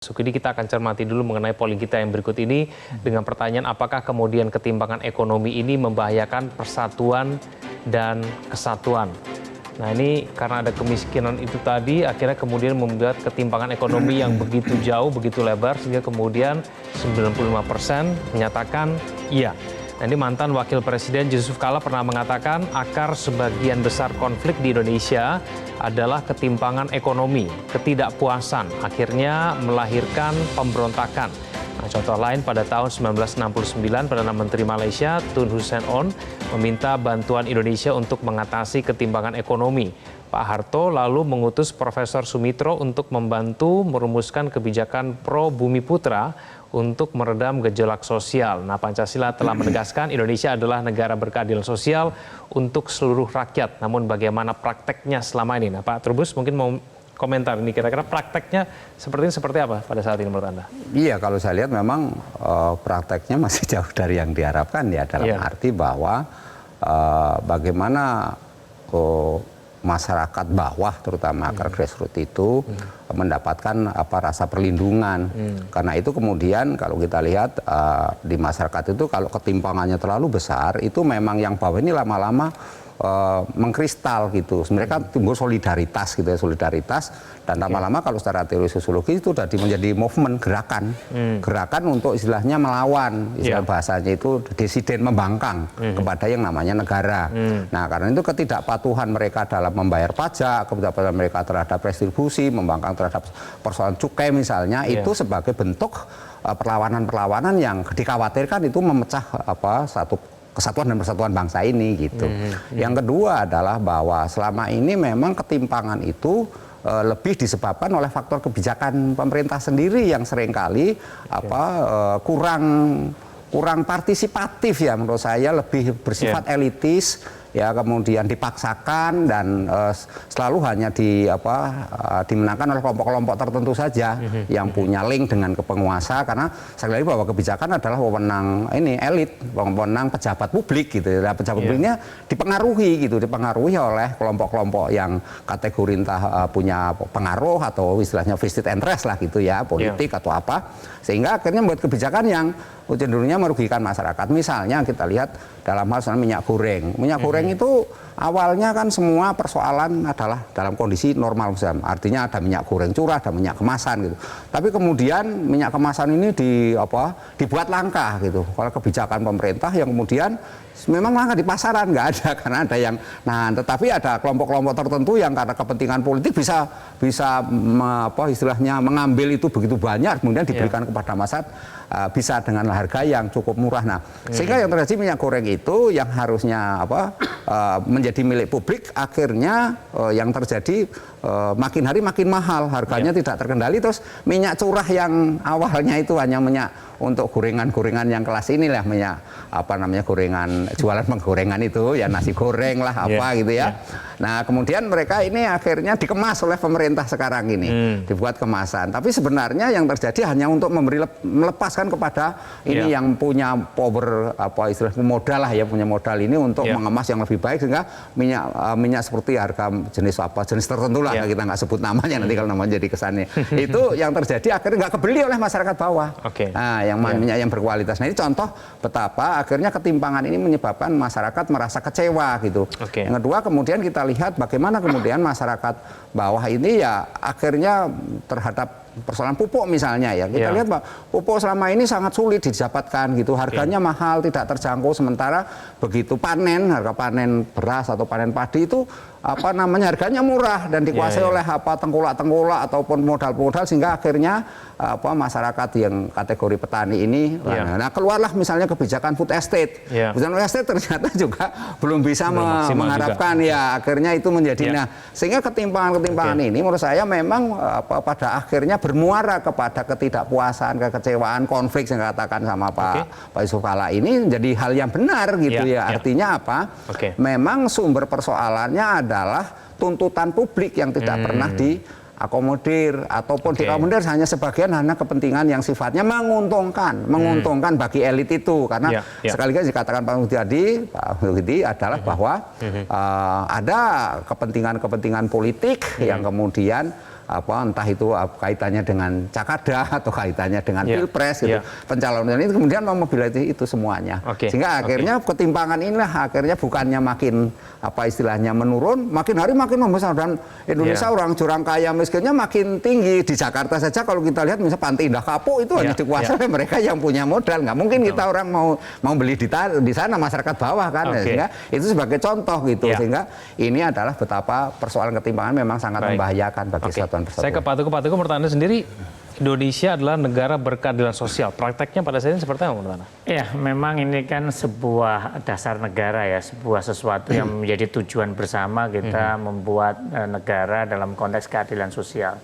Ini kita akan cermati dulu mengenai polling kita yang berikut ini dengan pertanyaan apakah kemudian ketimpangan ekonomi ini membahayakan persatuan dan kesatuan. Nah ini karena ada kemiskinan itu tadi akhirnya kemudian membuat ketimpangan ekonomi yang begitu jauh, begitu lebar sehingga kemudian 95% menyatakan iya. Nah, ini mantan Wakil Presiden Yusuf Kala pernah mengatakan akar sebagian besar konflik di Indonesia adalah ketimpangan ekonomi, ketidakpuasan, akhirnya melahirkan pemberontakan. Nah, contoh lain pada tahun 1969, Perdana Menteri Malaysia Tun Hussein Onn meminta bantuan Indonesia untuk mengatasi ketimpangan ekonomi. Pak Harto lalu mengutus Profesor Sumitro untuk membantu merumuskan kebijakan pro Bumi Putra untuk meredam gejolak sosial. Nah, Pancasila telah menegaskan Indonesia adalah negara berkeadilan sosial untuk seluruh rakyat. Namun bagaimana prakteknya selama ini? Nah, Pak Trubus mungkin mau komentar ini kira-kira prakteknya seperti apa pada saat ini menurut Anda? Iya, kalau saya lihat memang prakteknya masih jauh dari yang diharapkan ya, dalam arti bahwa bagaimana masyarakat bawah terutama akar grassroots itu mendapatkan rasa perlindungan. Karena itu kemudian kalau kita lihat di masyarakat itu kalau ketimpangannya terlalu besar itu memang yang bawah ini lama-lama mengkristal gitu. Mereka timbul solidaritas gitu ya, solidaritas, dan lama-lama kalau secara teori sosiologi itu sudah menjadi movement, gerakan. Gerakan untuk istilahnya melawan, istilah bahasanya itu disiden, membangkang kepada yang namanya negara. Nah, karena itu ketidakpatuhan mereka dalam membayar pajak, ketidakpatuhan mereka terhadap restribusi, membangkang terhadap persoalan cukai misalnya, itu sebagai bentuk perlawanan-perlawanan yang dikhawatirkan itu memecah satu kesatuan dan persatuan bangsa ini gitu. Yang kedua adalah bahwa selama ini memang ketimpangan itu lebih disebabkan oleh faktor kebijakan pemerintah sendiri yang seringkali kurang partisipatif ya, menurut saya lebih bersifat elitis ya, kemudian dipaksakan dan selalu hanya dimenangkan oleh kelompok-kelompok tertentu saja yang punya link dengan penguasa, karena sekali lagi bahwa kebijakan adalah wewenang elit, wewenang pejabat publik gitu. Nah, pejabat publiknya dipengaruhi oleh kelompok-kelompok yang kategori entah punya pengaruh atau istilahnya vested interest lah gitu ya, politik atau apa, sehingga akhirnya membuat kebijakan yang cenderungnya merugikan masyarakat. Misalnya kita lihat dalam hal minyak goreng. Minyak goreng itu awalnya kan semua persoalan adalah dalam kondisi normal, artinya ada minyak goreng curah, ada minyak kemasan gitu. Tapi kemudian minyak kemasan ini dibuat langka gitu. Kalau kebijakan pemerintah yang kemudian memang langka di pasaran, nggak ada, karena ada yang tetapi ada kelompok-kelompok tertentu yang karena kepentingan politik bisa istilahnya mengambil itu begitu banyak, kemudian diberikan kepada masyarakat bisa dengan harga yang cukup murah. Nah, sehingga yang terjadi minyak goreng itu yang harusnya menjadi milik publik, akhirnya yang terjadi makin hari makin mahal, harganya tidak terkendali. Terus minyak curah yang awalnya itu hanya minyak untuk gorengan-gorengan yang kelas inilah, minyak gorengan, jualan penggorengan itu ya, nasi goreng lah gitu ya. Nah, kemudian mereka ini akhirnya dikemas oleh pemerintah sekarang ini, dibuat kemasan. Tapi sebenarnya yang terjadi hanya untuk melepaskan kepada ini yang punya power istilah modal lah ya, punya modal ini untuk mengemas yang lebih baik, sehingga minyak seperti harga jenis tertentu lah, kita nggak sebut namanya nanti kalau namanya jadi kesannya itu yang terjadi akhirnya nggak kebeli oleh masyarakat bawah. Nah, yang minyak yang berkualitas. Nah, ini contoh betapa akhirnya ketimpangan ini menyebabkan masyarakat merasa kecewa gitu. Yang kedua kemudian kita lihat bagaimana kemudian masyarakat bawah ini ya akhirnya terhadap persoalan pupuk misalnya ya, kita lihat bahwa pupuk selama ini sangat sulit didapatkan gitu, harganya mahal, tidak terjangkau, sementara begitu harga panen beras atau panen padi itu harganya murah dan dikuasai oleh tengkulak-tengkulak ataupun modal-modal, sehingga akhirnya masyarakat yang kategori petani ini nah keluarlah misalnya kebijakan food estate. Kebijakan food estate ternyata juga belum bisa mengharapkan juga. Akhirnya itu menjadi sehingga ketimpangan ini menurut saya memang pada akhirnya bermuara kepada ketidakpuasan, kekecewaan, konflik yang dikatakan sama Pak Yusuf Kala ini menjadi hal yang benar gitu ya. Artinya memang sumber persoalannya adalah tuntutan publik yang tidak pernah diakomodir, ataupun diakomodir hanya sebagian, hanya kepentingan yang sifatnya menguntungkan bagi elit itu. Karena sekali lagi dikatakan Pak Muhyadi adalah bahwa ada kepentingan politik yang kemudian entah itu kaitannya dengan Cakada atau kaitannya dengan Pilpres gitu. Yeah. Pencalonan ini kemudian memobilisasi itu semuanya. Sehingga akhirnya ketimpangan inilah akhirnya bukannya makin istilahnya menurun, makin hari makin membesar, dan Indonesia orang jurang kaya miskinnya makin tinggi. Di Jakarta saja kalau kita lihat misalnya Pantai Indah Kapuk itu hanya dikuasai oleh mereka yang punya modal. Nggak mungkin kita orang mau beli di sana, masyarakat bawah kan. Sehingga itu sebagai contoh gitu. Sehingga ini adalah betapa persoalan ketimpangan memang sangat membahayakan bagi kesatuan persatuan. Saya ke Pak Teguh, menurut Anda sendiri Indonesia adalah negara berkeadilan sosial. Prakteknya pada saat ini seperti apa menurut Anda? Ya, memang ini kan sebuah dasar negara ya, sebuah sesuatu yang menjadi tujuan bersama kita membuat negara dalam konteks keadilan sosial.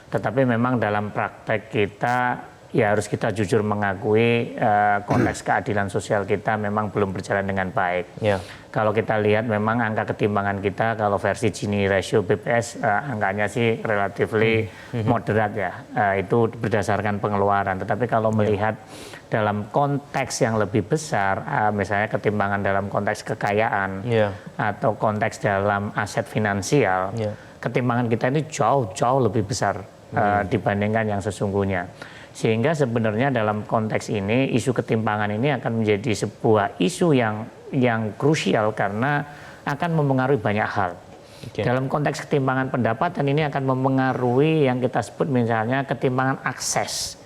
Tetapi memang dalam praktek kita ya harus kita jujur mengakui konteks keadilan sosial kita memang belum berjalan dengan baik. Kalau kita lihat memang angka ketimpangan kita kalau versi Gini ratio BPS angkanya sih relatively moderat ya. Itu berdasarkan pengeluaran. Tetapi kalau melihat dalam konteks yang lebih besar, misalnya ketimpangan dalam konteks kekayaan atau konteks dalam aset finansial, ketimpangan kita ini jauh lebih besar dibandingkan yang sesungguhnya. Sehingga sebenarnya dalam konteks ini isu ketimpangan ini akan menjadi sebuah isu yang krusial karena akan mempengaruhi banyak hal. Dalam konteks ketimpangan pendapatan ini akan mempengaruhi yang kita sebut misalnya ketimpangan akses.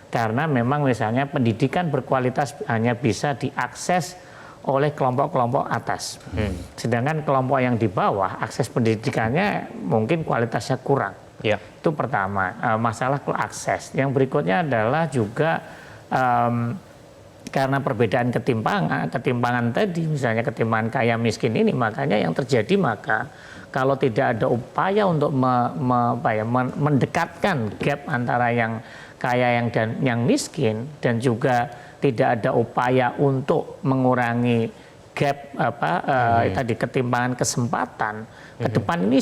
Karena memang misalnya pendidikan berkualitas hanya bisa diakses oleh kelompok-kelompok atas. Sedangkan kelompok yang di bawah akses pendidikannya mungkin kualitasnya kurang. Itu pertama, masalah akses. Yang berikutnya adalah juga karena perbedaan ketimpangan tadi, misalnya ketimpangan kaya miskin ini, makanya yang terjadi maka kalau tidak ada upaya untuk mendekatkan gap antara yang kaya dan yang miskin, dan juga tidak ada upaya untuk mengurangi gap tadi ketimpangan kesempatan. Ke depan ini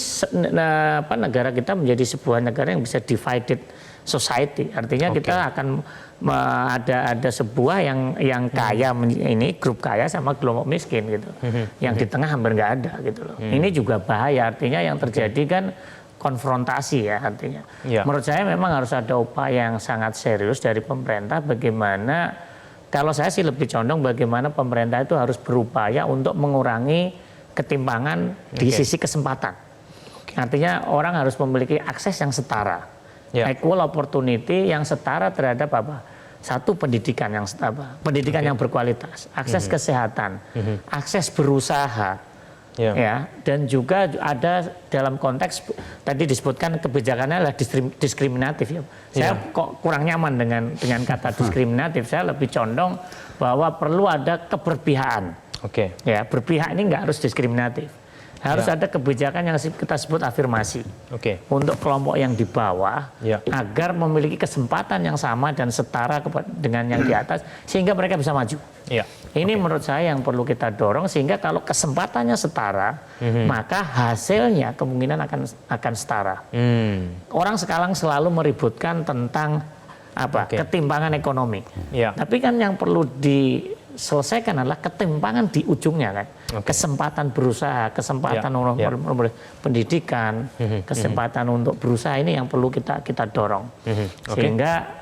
negara kita menjadi sebuah negara yang bisa divided society. Artinya kita akan ada sebuah yang kaya ini grup kaya sama kelompok miskin gitu. Yang di tengah hampir nggak ada gitu loh. Ini juga bahaya. Artinya yang terjadi kan konfrontasi ya artinya. Menurut saya memang harus ada upaya yang sangat serius dari pemerintah bagaimana, kalau saya sih lebih condong bagaimana pemerintah itu harus berupaya untuk mengurangi ketimpangan di sisi kesempatan. Artinya orang harus memiliki akses yang setara. Equal opportunity yang setara terhadap apa? Satu, pendidikan yang setara, pendidikan yang berkualitas, akses kesehatan, akses berusaha. Ya, dan juga ada dalam konteks tadi disebutkan kebijakannya adalah diskriminatif ya. Saya kok kurang nyaman dengan kata diskriminatif. Saya lebih condong bahwa perlu ada keberpihakan. Ya, berpihak ini nggak harus diskriminatif. Harus ada kebijakan yang kita sebut afirmasi untuk kelompok yang di bawah agar memiliki kesempatan yang sama dan setara dengan yang di atas sehingga mereka bisa maju. Ini menurut saya yang perlu kita dorong sehingga kalau kesempatannya setara maka hasilnya kemungkinan akan setara. Orang sekarang selalu meributkan tentang ketimpangan ekonomi. Tapi kan yang perlu diselesaikan adalah ketimpangan di ujungnya kan. Kesempatan berusaha, kesempatan untuk pendidikan, kesempatan untuk berusaha ini yang perlu kita dorong. Sehingga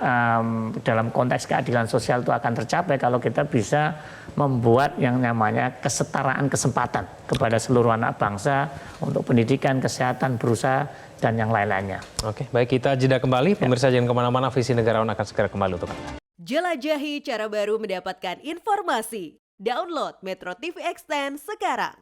dalam konteks keadilan sosial itu akan tercapai kalau kita bisa membuat yang namanya kesetaraan kesempatan kepada seluruh anak bangsa untuk pendidikan, kesehatan, berusaha, dan yang lain-lainnya. Baik, kita jeda kembali. Pemirsa jangan kemana-mana, Visi Negarawan akan segera kembali untuk Anda. Jelajahi cara baru mendapatkan informasi. Download Metro TV Extend sekarang.